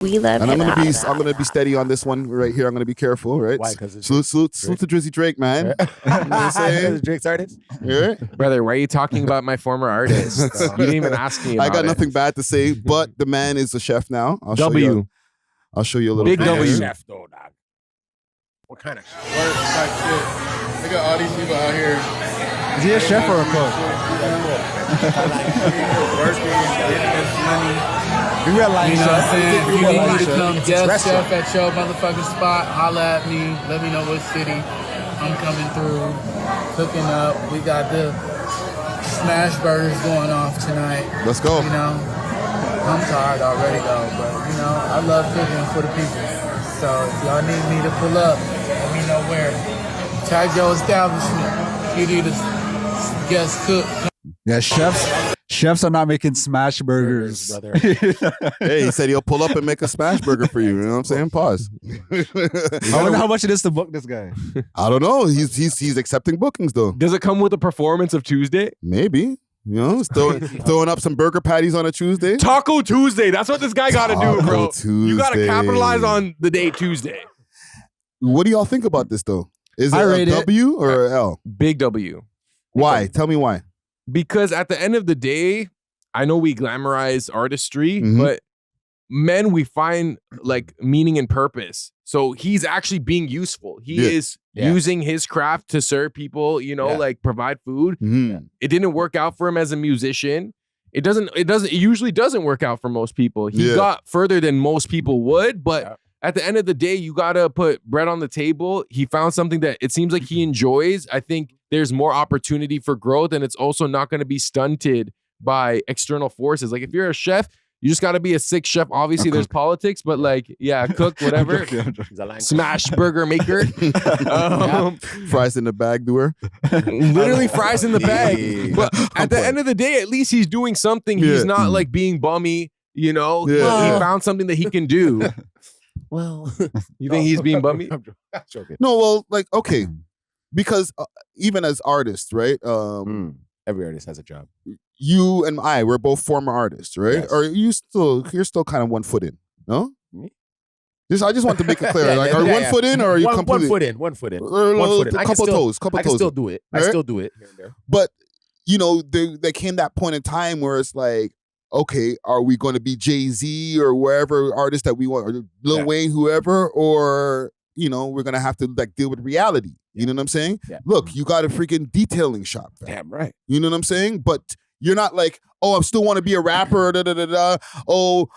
We love and I'm hip-hop. gonna be steady on this one right here. I'm gonna be careful, right? Why? Because salute to Drizzy Drake, man. You know what I'm saying? Drake's artist. Yeah. Brother, why are you talking about my former artist? You didn't even ask me about I got it. nothing bad to say, but the man is a chef now. I'll show you a little Big W. Chef though, dog. What kind of chef? Work type shit. Look at all these people out here. Is he a chef or a cook? Working, getting this money. You real life You know what I'm saying? If you need me to come guest chef at your motherfucking spot, holla at me. Let me know what city I'm coming through. Cooking up. We got the smash burgers going off tonight. Let's go. You know, I'm tired already though, but you know, I love cooking for the people. So if y'all need me to pull up, let me know where. Tag your establishment. You need a guest cook. Yeah, chefs are not making smash burgers. brother. Hey, he said he'll pull up and make a smash burger for you. You know what I'm saying? Pause. I wonder how much it is to book this guy. I don't know. He's accepting bookings though. Does it come with a performance of Tuesday? Maybe. You know, throwing up some burger patties on a Tuesday. Taco Tuesday. That's what this guy got to do, bro. Tuesday. You got to capitalize on the day Tuesday. What do y'all think about this though? Is it I a rate it. W or an L? Big W. Why? Tell me why. Because at the end of the day, I know we glamorize artistry, Mhm. but men, we find like meaning and purpose. So he's actually being useful. He is using his craft to serve people, you know, like provide food. Mhm. It didn't work out for him as a musician. It usually doesn't work out for most people. He got further than most people would, but at the end of the day, you gotta put bread on the table. He found something that it seems like he enjoys. I think there's more opportunity for growth, and it's also not gonna be stunted by external forces. Like if you're a chef, you just gotta be a sick chef. Obviously, there's politics, but like, yeah, cook, whatever. Smash burger maker. Fries in the bag doer. Literally fries in the bag. But at the end of the day, at least he's doing something. He's not like being bummy, you know? He found something that he can do. Well, you think he's being bummy? I'm joking. No, well, like, okay. Because even as artists, right? Every artist has a job. You and we're both former artists, right? Yes. Or you're still kind of 1 foot in, no? Me? I just want to make it clear. Are you 1 foot in or are you completely? 1 foot in, 1 foot in. Or 1 foot in. a couple toes. I can still do it. I still do it here and there. But, you know, there came that point in time where it's like, okay, are we going to be Jay-Z or wherever artist that we want, or Lil Wayne, whoever, or, you know, we're going to have to like deal with reality. You know what I'm saying? Yeah. Look, you got a freaking detailing shop. Fam. Damn right. You know what I'm saying? But you're not like, oh, I still want to be a rapper. Oh,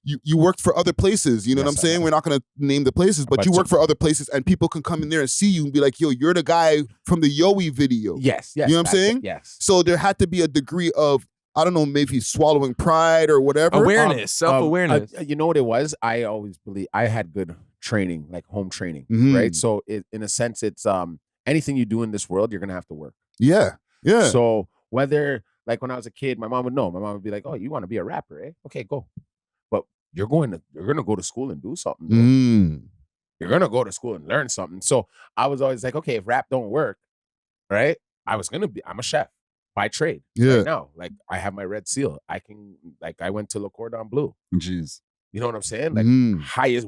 you worked for other places. You know what I'm saying? We're not going to name the places, but you work for other places, and people can come in there and see you and be like, yo, you're the guy from the Yowie video. Yes. You know what I'm saying? Yes. So there had to be a degree of, I don't know, maybe swallowing pride or whatever. Awareness, self-awareness. You know what it was? I always believe I had good training, like home training, Mhm. right? So in a sense, it's anything you do in this world, you're gonna have to work. Yeah. So whether like when I was a kid, my mom would know. My mom would be like, "Oh, you want to be a rapper, eh? Okay, go." But you're gonna go to school and do something. Bro. You're gonna go to school and learn something. So I was always like, okay, if rap don't work, right? I'm a chef by trade. Yeah. Right now, like I have my red seal. I went to Le Cordon Bleu. Jeez. You know what I'm saying? Like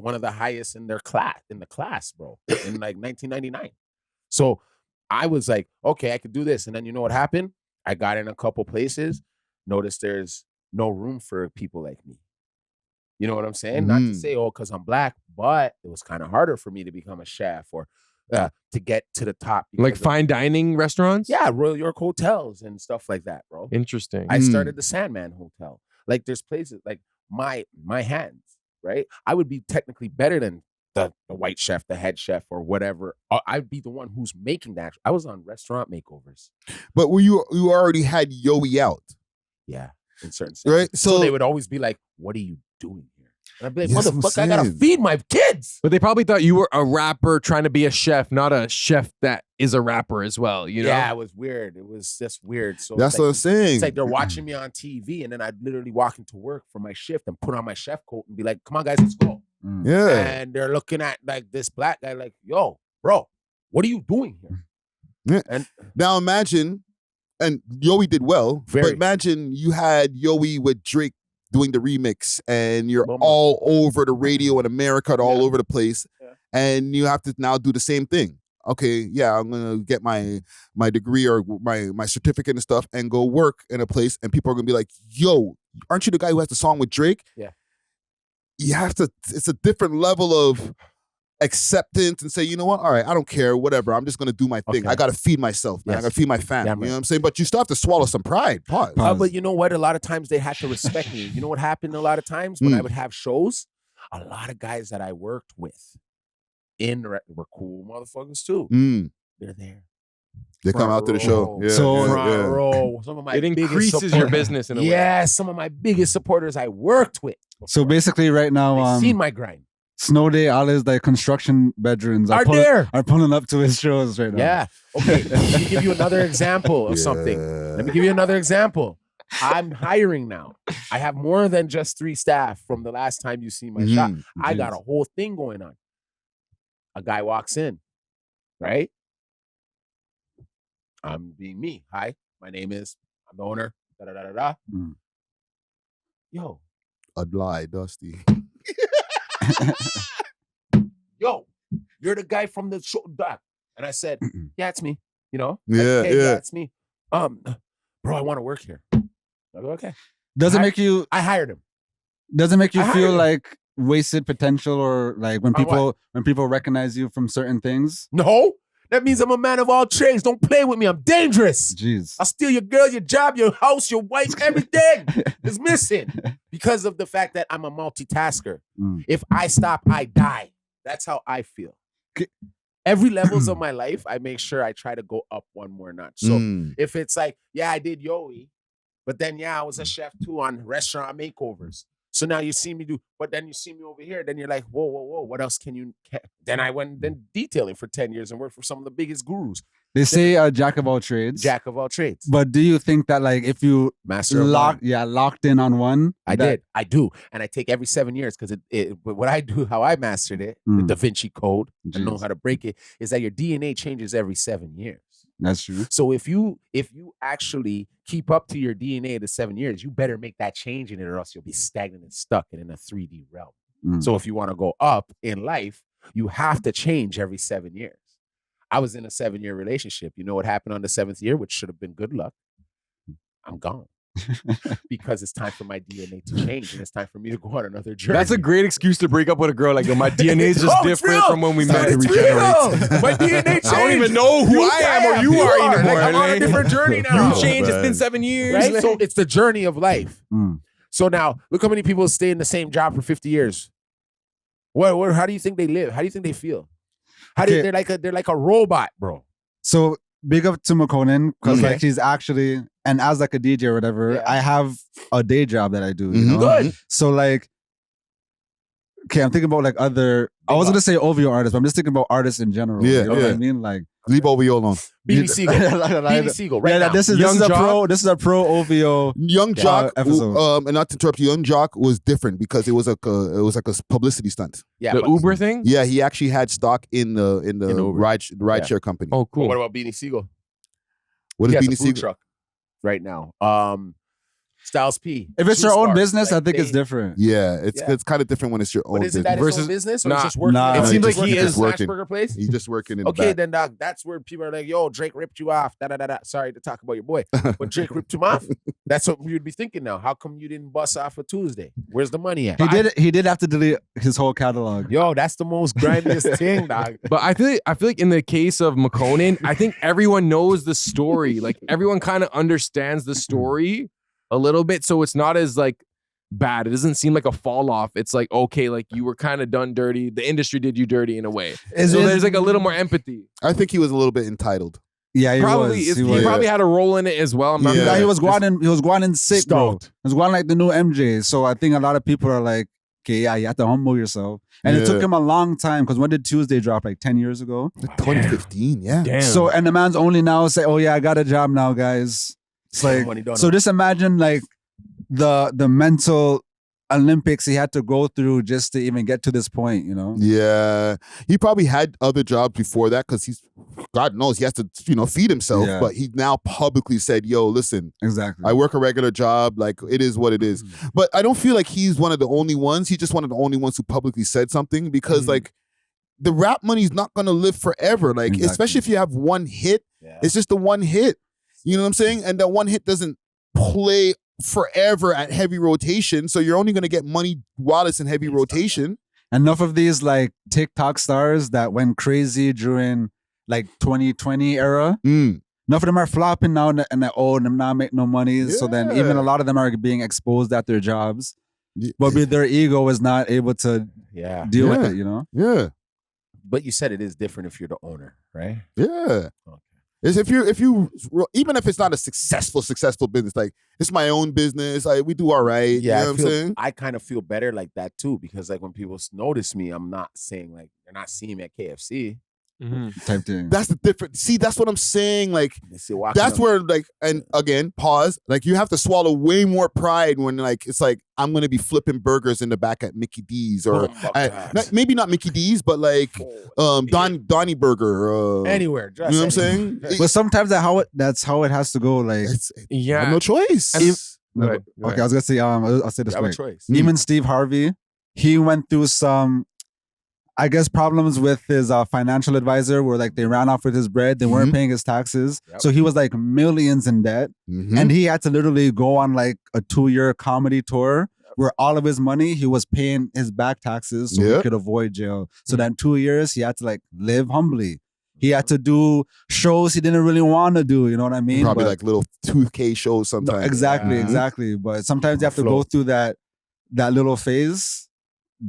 one of the highest in the class, bro, in like 1999. So I was like, okay, I could do this. And then you know what happened? I got in a couple places, noticed there's no room for people like me. You know what I'm saying? Not to say, because I'm black, but it was kind of harder for me to become a chef or to get to the top. Like fine dining restaurants? Yeah, Royal York hotels and stuff like that, bro. Interesting. I started the Sandman Hotel. Like there's places like my hands, right? I would be technically better than the white chef, the head chef, or whatever. I'd be the one who's making that. I was on restaurant makeovers. But you already had Yowie out. Yeah, in certain sense. Right? So they would always be like, "What are you doing here?" And I'd be like, "Motherfucker, I gotta feed my kids." But they probably thought you were a rapper trying to be a chef, not a chef that is a rapper as well. You know? Yeah, it was weird. It was just weird. So that's what I'm saying. It's like they're watching me on TV, and then I'd literally walk into work for my shift and put on my chef coat and be like, "Come on, guys, let's go." Yeah. And they're looking at like this black guy, like, "Yo, bro, what are you doing here?" Yeah. And now imagine, and Yowie did well, but imagine you had Yowie with Drake doing the remix, and you're all over the radio in America, and all over the place, and you have to now do the same thing. Okay, yeah, I'm gonna get my degree or my certificate and stuff, and go work in a place, and people are gonna be like, "Yo, aren't you the guy who has the song with Drake?" Yeah. You have to. It's a different level of acceptance and say, you know what? All right, I don't care, whatever. I'm just gonna do my thing. Okay. I gotta feed myself, man. I Yes. gotta feed my fam. Damn You know right. what I'm saying? But you still have to swallow some pride. Pause. But you know what? A lot of times they had to respect me. You know what happened a lot of times when I would have shows? A lot of guys that I worked with were cool motherfuckers too. They're there. They come out to the show. row. Yeah, So- Front row. Some of my It biggest increases your supporters. business in a way. Yeah, some of my biggest supporters I worked with. So basically, right now, They've seen my grind. Snow Day, all his like construction veterans Are there? are pulling up to his shows right now. Yeah. Okay. Let me give you another example of something. Let me give you another example. I'm hiring now. I have more than just 3 staff from the last time you see my shop. I got a whole thing going on. A guy walks in, right? I'm being me. Hi, my name is, I'm the owner. Da, da, da, da, da. Yo, I'd lie, Dusty. yo, you're the guy from the show, Doc. And I said, yeah, it's me. You know? Yeah, Hey, yeah. it's me. Bro, I want to work here. I go, okay. Does it make you I hired him. feel hired him. like wasted potential, or like when On what? people recognize you from certain things? No, that means I'm a man of all trades. Don't play with me. I'm dangerous. Jeez. I'll steal your girl, your job, your house, your wife, everything is missing because of the fact that I'm a multitasker. If I stop, I die. That's how I feel. Every levels of my life, I make sure I try to go up one more notch. So if it's like, yeah, I did Yoey, but then I was a chef too on restaurant makeovers. So now you see me but then you see me over here, then you're like, whoa, what else can you? Then I went detailing for 10 years and worked for some of the biggest gurus. They say jack of all trades. Jack of all trades. But do you think that like if you Master of none. locked in on one? I do. And I take every 7 years because what I do, how I mastered it, the Da Vinci Code, I know how to break it, is that your DNA changes every 7 years. That's true. So if you actually keep up to your DNA the 7 years, you better make that change in it, or else you'll be stagnant and stuck in a 3D realm. So if you want to go up in life, you have to change every 7 years. I was in a 7-year relationship. You know what happened on the 7th year, which should have been good luck? I'm gone. Because it's time for my DNA to change, and it's time for me to go on another journey. That's a great excuse to break up with a girl. Like, yo, my DNA is just Oh, it's different real. from when we met. It's real. My DNA changed. I don't even know who I am or you are anymore. Like, I'm on a like, different journey now. You changed. It's man. been 7 years. Right? So it's the journey of life. Mm. So now, look how many people stay in the same job for 50 years. What? How do you think they live? How do you think they feel? They're like a robot, bro. So big up to Makonnen, because Okay. like she's actually, and as like a DJ or whatever, Yeah. I have a day job that I do. You know? Good. So like, okay, I'm thinking about like other. I was gonna say OVO artists, but I'm just thinking about artists in general. Yeah, you know what yeah. I mean? Like Leave OVO alone. Beanie Siegel. Beanie Siegel. Right now. This is Young a Jock? pro. This is a pro OVO. Young Jock, episode. and not to interrupt you, Young Jock was different because it was like a publicity stunt. Yeah. The but- Uber thing? Yeah, he actually had stock in the Uber. rideshare company. Oh, But cool. what about Beanie Siegel? What He is has a Beanie food Siegel? truck right now. Styles P. If it's Two your own stars. business, I Like, think it's they- different. Yeah, Yeah. it's kind of different when it's your own But isn't business. that his own Versus- business, or Nah, he's just working? nah, It it seems seems like like he he's is just working. Smashburger place. He's just working in the Okay, back. then Doc, that's where people are like, "Yo, Drake ripped you off." Da da da da. Sorry to talk about your boy, but Drake ripped him off. That's what you'd be thinking now. How come you didn't bust off a Tuesday? Where's the money at? He did have to delete his whole catalog. Yo, that's the most grimiest thing, dog. But I feel like in the case of Makonnen, I think everyone knows the story. Like everyone kind of understands the story a little bit, so it's not as like bad. It doesn't seem like a fall off. It's like, okay, like you were kind of done dirty. The industry did you dirty in a way. So there's like a little more empathy. I think he was a little bit entitled. Yeah, he Probably was. he He was. probably had a role in it as well. I'm not Yeah. Yeah, he was going in sick, bro. Stoked. He was going like the new MJ. So I think a lot of people are like, okay, yeah, you have to humble yourself. And it took Yeah. him a long time, because when did Tuesday drop? Like 10 years ago? 2015, yeah. Damn. So, and the man's only now say, oh yeah, I got a job now, guys. It's like, Money don't so know. just imagine like the mental Olympics he had to go through just to even get to this point, you know? Yeah. He probably had other jobs before that because God knows he has to, feed himself. Yeah. But he now publicly said, yo, listen, Exactly. I work a regular job. Like, it is what it is. But I don't feel like he's one of the only ones. He's just one of the only ones who publicly said something because, like, the rap money's not going to live forever. Like, Exactly. especially if you have one hit, it's just the one hit. You know what I'm saying? And that one hit doesn't play forever at heavy rotation. So you're only going to get money while it's in heavy rotation. Enough of these like TikTok stars that went crazy during like 2020 era. Enough of them are flopping now and them not make no money. So then even a lot of them are being exposed at their jobs. But their ego is not able to deal with it, you know? Yeah. But you said it is different if you're the owner, right? Yeah. Okay. Is if you even if it's not a successful business, like it's my own business, we do all right. Yeah, you know what I'm saying? I kind of feel better like that too, because like when people notice me, I'm not saying like they're not seeing me at KFC. Type thing. That's the difference. See, that's what I'm saying. Like, that's where, like, and again, pause. Like, you have to swallow way more pride when, like, it's like I'm gonna be flipping burgers in the back at Mickey D's or maybe not Mickey D's, but like Donnie Burger. Anywhere, you know what I'm saying? But sometimes that's how it has to go. Like, I have no choice. Okay, I was gonna say, I'll say this You have a quick. choice. Even Steve Harvey, he went through some, I guess, problems with his financial advisor where like they ran off with his bread. They weren't paying his taxes. So he was like millions in debt. And he had to literally go on like a 2-year comedy tour where all of his money, he was paying his back taxes so he could avoid jail. So then 2 years, he had to like live humbly. He had to do shows he didn't really want to do. You know what I mean? Probably like little 2K shows sometimes. Exactly. But sometimes you have to go through that little phase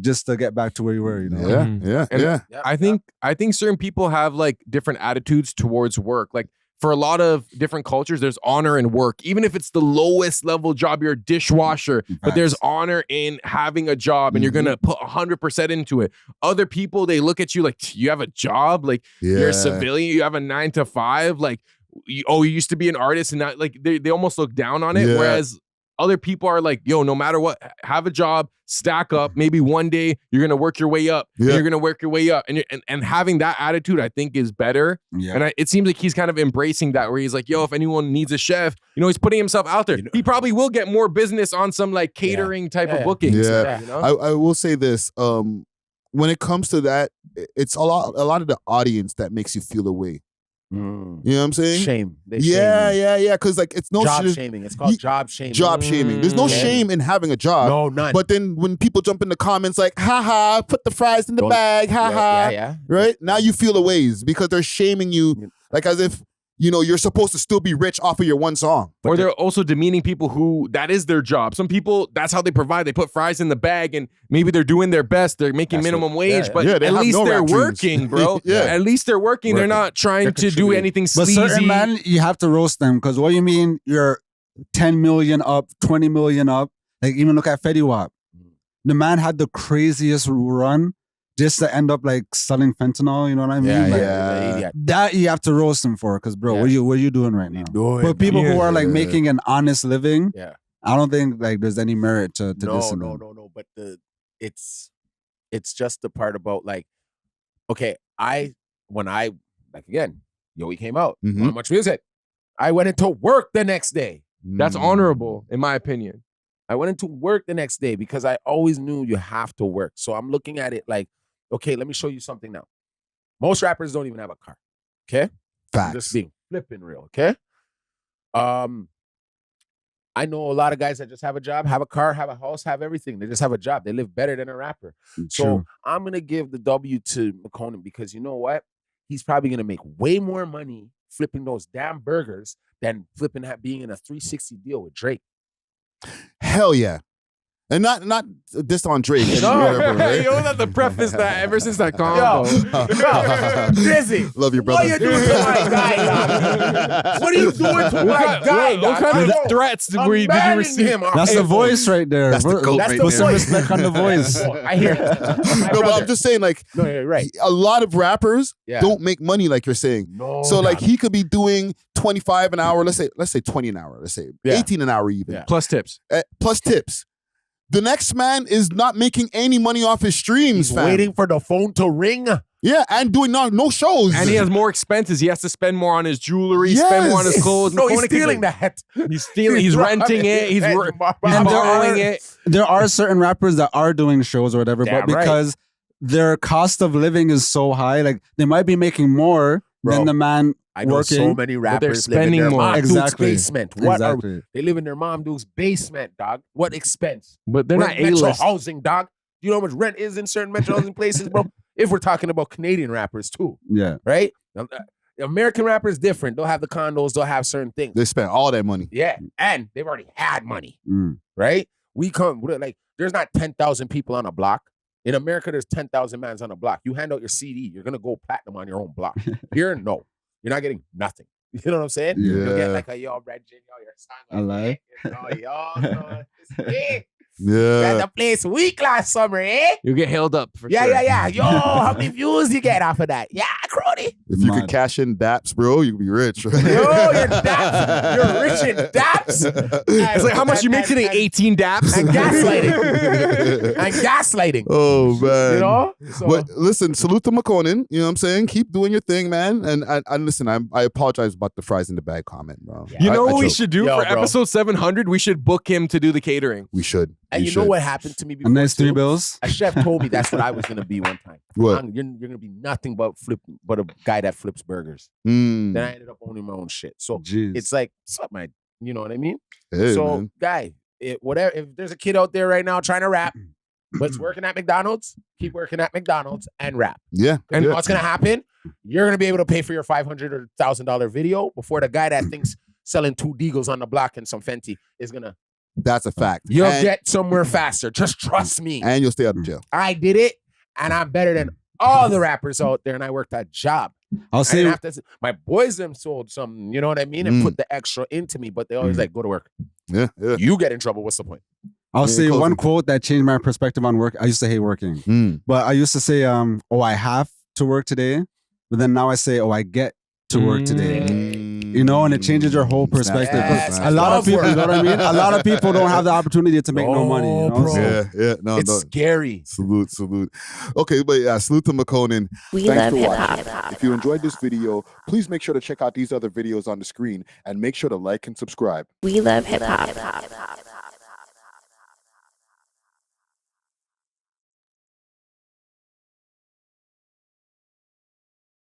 just to get back to where you were, you know? Yeah. I think certain people have like different attitudes towards work. Like for a lot of different cultures, there's honor in work. Even if it's the lowest level job, you're a dishwasher, but there's honor in having a job and you're going to put 100% into it. Other people, they look at you like, you have a job? Like you're a civilian, you have a 9 to 5? Like, you used to be an artist and not like, they almost look down on it. Whereas other people are like, yo, no matter what, have a job, stack up. Maybe one day you're gonna work your way up. And you're gonna work your way up, and having that attitude, I think, is better. And it seems like he's kind of embracing that, where he's like, yo, if anyone needs a chef, he's putting himself out there. He probably will get more business on some like catering type of bookings. I will say this: when it comes to that, it's a lot of the audience that makes you feel away. You know what I'm saying? Shame. Yeah. Because like it's no job shaming. It's called job shaming. Job shaming. There's no shame in having a job. No, none. But then when people jump in the comments like, haha, put the fries in the bag, haha. Right? Now you feel a ways because they're shaming you like as if you're supposed to still be rich off of your one song. Or they're also demeaning people who that is their job. Some people, that's how they provide. They put fries in the bag and maybe they're doing their best. They're making minimum wage, but at least they're working, bro. At least they're working. They're not trying to do anything sleazy. But certain men, you have to roast them because what do you mean you're 10 million up, 20 million up? Like even look at Fetty Wap. The man had the craziest run just to end up like selling fentanyl, you know what I mean? That you have to roast him for, because bro, what are you doing right now? But people who are like making an honest living, I don't think like there's any merit to this. No. But it's just the part about like, okay, when I again, Yoey came out, not much music. I went into work the next day. That's honorable, in my opinion. I went into work the next day because I always knew you have to work. So I'm looking at it like, okay, let me show you something now. Most rappers don't even have a car. Okay? Facts. I'm just being flipping real, okay? I know a lot of guys that just have a job, have a car, have a house, have everything. They just have a job. They live better than a rapper. So I'm going to give the W to Makonnen because you know what? He's probably going to make way more money flipping those damn burgers than being in a 360 deal with Drake. Hell yeah. And not this on Drake. You don't have to preface that ever since that combo. Dizzy. Love your brother. What are you doing to my guy? What are you doing to my guy? What kind of threats did you receive? That's the voice right there. That's the goat right Put some there. respect on the voice. I hear it. No, but I'm just saying, like, right. a lot of rappers don't make money like you're saying. No, so like he could be doing 25 an hour, let's say 20 an hour, let's say 18 an hour even. Plus tips. Plus tips. The next man is not making any money off his streams, He's fam. waiting for the phone to ring. Yeah, and doing no shows. And he has more expenses. He has to spend more on his jewelry, spend more on his clothes. No, he's Makonnen stealing can, that. He's stealing. He's renting it. He's borrowing it. There are certain rappers that are doing shows or whatever, Damn but because their cost of living is so high, like they might be making more than the man I know working. so many rappers they're spending live in their more. mom Exactly. dude's basement. What Exactly. they live in their mom dude's basement, dog. What expense? But they're We're not in metro A-list. housing, dog. You know how much rent is in certain metro housing places, bro? If we're talking about Canadian rappers too, Yeah. right? American rappers different. They'll have the condos. They'll have certain things. They spent all that money. Yeah, and they've already had money, Mm. right? We're like, there's not 10,000 people on a block. In America, there's 10,000 mans on a block. You hand out your CD, you're gonna go platinum on your own block. Here, no, you're not getting nothing. You know what I'm saying? Yeah. You'll get like a yo, Reggie, yo, your son. I Like, yo, it's Yeah. the place week last summer, eh? You get held up for Yeah, sure. yeah, yeah. Yo, how many views you get off of that? Yeah, Crony. If you could Mad. cash in daps, bro, you could be rich. Yo, you're daps. You're rich in daps. It's like, how much you make today? 18 daps? And gaslighting. And gaslighting. Oh man. You know? So, But listen, salute to Makonnen. You know what I'm saying? Keep doing your thing, man. And listen, I apologize about the fries in the bag comment, bro. You know I what we joke. should do Yo, for bro. episode 700? We should book him to do the catering. We should. and We you know should. what happened to me A before? nice 3 too? bills. A chef told me that's what I was gonna be one time. What? You're gonna be nothing but a guy that flips burgers. Mm. Then I ended up owning my own shit. So Jeez. it's like, suck my, you know what I mean? Hey, so, man. guy, whatever. If there's a kid out there right now trying to rap, but it's working at McDonald's, keep working at McDonald's and rap. Yeah. And yeah. what's gonna happen? You're gonna be able to pay for your $500 or $1,000 video before the guy that thinks selling 2 Deagles on the block and some Fenty is gonna. That's a fact. You'll and, get somewhere faster. Just trust me. and you'll stay out of jail. I did it, and I'm better than all the rappers out there. And I worked a job. I'll I say didn't have to, my boys them sold something, you know what I mean, and put the extra into me. But they always like, go to work. Yeah. Yeah. You get in trouble. What's the point? I'll say close one it. quote that changed my perspective on work. I used to hate working, Mm. but I used to say, "Oh, I have to work today," but then now I say, "Oh, I get to work today." You know, and it changes your whole perspective. Yes, A lot of love people, work. you know what I mean? A lot of people don't have the opportunity to make no money. You know? bro. So- Yeah. Yeah. No. It's no. scary. Salute. Okay, but yeah, salute to Makonnen. We Thanks love for hip watching. hop. If you enjoyed this video, please make sure to check out these other videos on the screen and make sure to like and subscribe. We love hip hop.